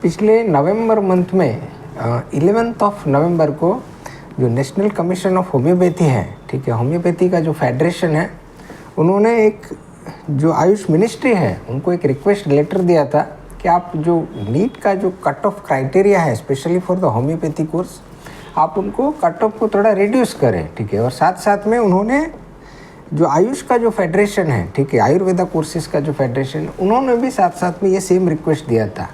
पिछले नवंबर मंथ में 11th of November को जो नेशनल कमीशन ऑफ होम्योपैथी है, ठीक है, होम्योपैथी का जो फेडरेशन है, उन्होंने एक जो आयुष मिनिस्ट्री है उनको एक रिक्वेस्ट लेटर दिया था कि आप जो नीट का जो कट ऑफ क्राइटेरिया है specially for the homeopathy course, आप उनको कट ऑफ को थोड़ा रिड्यूस करें, ठीक है। और साथ साथ में उन्होंने जो आयुष का जो फेडरेशन है, ठीक है, आयुर्वेदा कोर्सेज का जो फेडरेशन, उन्होंने भी साथ साथ में ये सेम रिक्वेस्ट दिया था।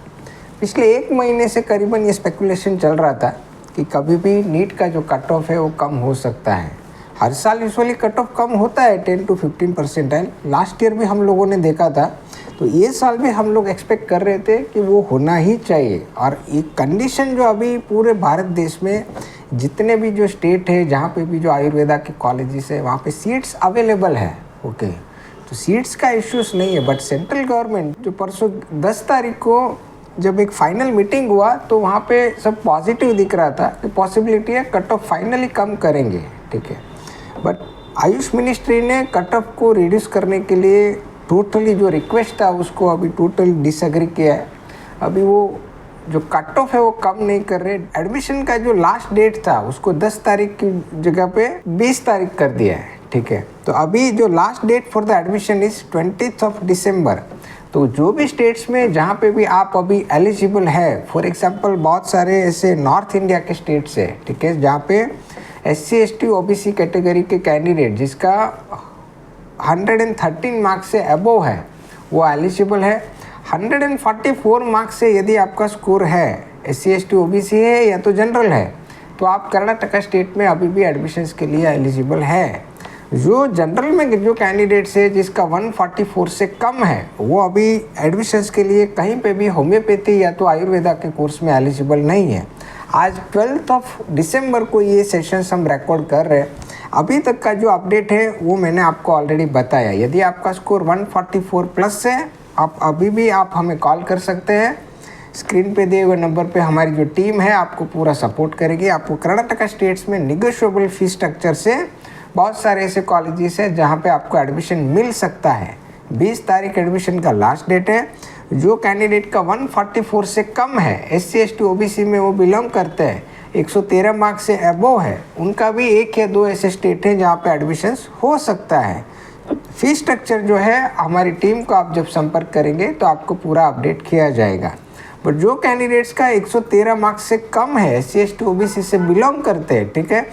पिछले 1 महीने से करीबन ये स्पेकुलेशन चल रहा था कि कभी भी नीट का जो कट ऑफ है वो कम हो सकता है। हर साल यूजुअली कट ऑफ कम होता है 10 to 15 परसेंटाइल। लास्ट ईयर भी हम लोगों ने देखा था, तो ये साल भी हम लोग एक्सपेक्ट कर रहे थे कि वो होना ही चाहिए। और ये कंडीशन जो अभी पूरे भारत देश में जितने भी जो स्टेट है जहाँ पे भी जो आयुर्वेदा के कॉलेजेस है वहाँ पे सीट्स अवेलेबल है, ओके, तो सीट्स का इश्यूज नहीं है। बट सेंट्रल गवर्नमेंट जो परसों 10 तारीख को जब एक फाइनल मीटिंग हुआ तो वहाँ पे सब पॉजिटिव दिख रहा था कि पॉसिबिलिटी है कट ऑफ फाइनली कम करेंगे, ठीक है। बट आयुष मिनिस्ट्री ने कट ऑफ को रिड्यूस करने के लिए टोटली जो रिक्वेस्ट था उसको अभी टोटली डिसएग्री किया है। अभी वो जो कट ऑफ है वो कम नहीं कर रहे। एडमिशन का जो लास्ट डेट था उसको 10 तारीख की जगह पे 20 तारीख कर दिया है, ठीक है। तो अभी जो last date for the admission is 20th of December. तो जो भी स्टेट्स में जहाँ पे भी आप अभी एलिजिबल है, फॉर एग्जांपल बहुत सारे ऐसे नॉर्थ इंडिया के स्टेट्स है, ठीक है, जहाँ पे SC ST OBC कैटेगरी के कैंडिडेट जिसका 113 मार्क्स से अबोव है वो एलिजिबल है। 144 मार्क्स से यदि आपका स्कोर है, SC ST OBC है या तो जनरल है, तो आप कर्नाटका स्टेट में अभी भी एडमिशन्स के लिए एलिजिबल है। जो जनरल में जो कैंडिडेट्स है जिसका 144 से कम है वो अभी एडमिशन्स के लिए कहीं पे भी होम्योपैथी या तो आयुर्वेदा के कोर्स में एलिजिबल नहीं है। आज 12th ऑफ दिसंबर को ये सेशंस हम रिकॉर्ड कर रहे हैं। अभी तक का जो अपडेट है वो मैंने आपको ऑलरेडी बताया। यदि आपका स्कोर 144 प्लस है, आप अभी भी आप हमें कॉल कर सकते हैं। स्क्रीन पे दिए हुए नंबर पे हमारी जो टीम है आपको पूरा सपोर्ट करेगी। आपको कर्नाटका स्टेट्स में निगोशिएबल फीस स्ट्रक्चर से बहुत सारे ऐसे कॉलेजेस हैं जहाँ पे आपको एडमिशन मिल सकता है। 20 तारीख एडमिशन का लास्ट डेट है। जो कैंडिडेट का 144 से कम है, SC ST OBC में वो बिलोंग करते हैं, 113 मार्क्स से अबोव है, उनका भी 1 या 2 ऐसे स्टेट हैं जहाँ पे एडमिशन्स हो सकता है। फीस स्ट्रक्चर जो है हमारी टीम को आप जब संपर्क करेंगे तो आपको पूरा अपडेट किया जाएगा। बट जो कैंडिडेट्स का 113 मार्क्स से कम है, SC ST OBC से बिलोंग करते हैं, ठीक है,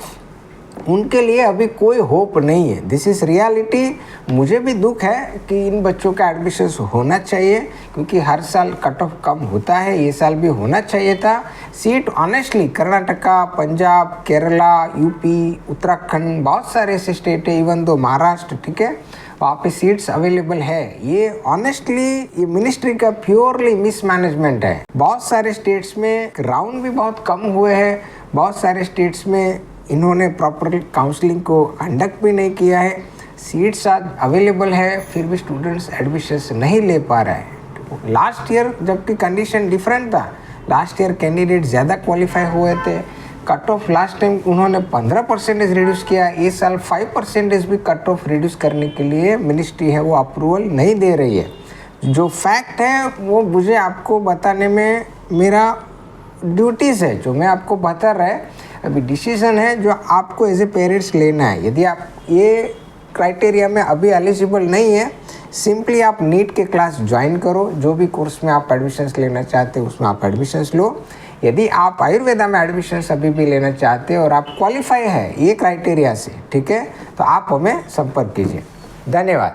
उनके लिए अभी कोई होप नहीं है। This is reality. मुझे भी दुख है कि इन बच्चों का एडमिशन्स होना चाहिए क्योंकि हर साल कट ऑफ कम होता है, ये साल भी होना चाहिए था। Seat honestly Karnataka, Punjab, Kerala, UP, Uttarakhand, बहुत सारे ऐसे स्टेट है, इवन दो महाराष्ट्र, ठीक है, वहाँ पे सीट्स अवेलेबल है। ये ऑनेस्टली ये मिनिस्ट्री का प्योरली मिसमैनेजमेंट है। बहुत सारे स्टेट्स में राउंड भी बहुत कम हुए हैं, बहुत सारे स्टेट्स में इन्होंने प्रॉपर काउंसलिंग को कंडक्ट भी नहीं किया है। सीट्स आज अवेलेबल है फिर भी स्टूडेंट्स एडमिशन्स नहीं ले पा रहा है। लास्ट ईयर जबकि कंडीशन डिफरेंट था, लास्ट ईयर कैंडिडेट ज़्यादा क्वालिफाई हुए थे। कट ऑफ लास्ट टाइम उन्होंने 15% रिड्यूस किया, ये साल 5% भी कट ऑफ रिड्यूस करने के लिए मिनिस्ट्री है वो अप्रूवल नहीं दे रही है। जो फैक्ट है वो मुझे आपको बताने में मेरा ड्यूटीज़ है, जो मैं आपको बता रहा है। अभी डिसीजन है जो आपको एज ए पेरेंट्स लेना है। यदि आप ये क्राइटेरिया में अभी एलिजिबल नहीं है, सिंपली आप नीट के क्लास ज्वाइन करो। जो भी कोर्स में आप एडमिशन्स लेना चाहते हैं उसमें आप एडमिशन्स लो। यदि आप आयुर्वेदा में एडमिशन्स अभी भी लेना चाहते हैं और आप क्वालिफाई है ये क्राइटेरिया से, ठीक है, तो आप हमें संपर्क कीजिए। धन्यवाद।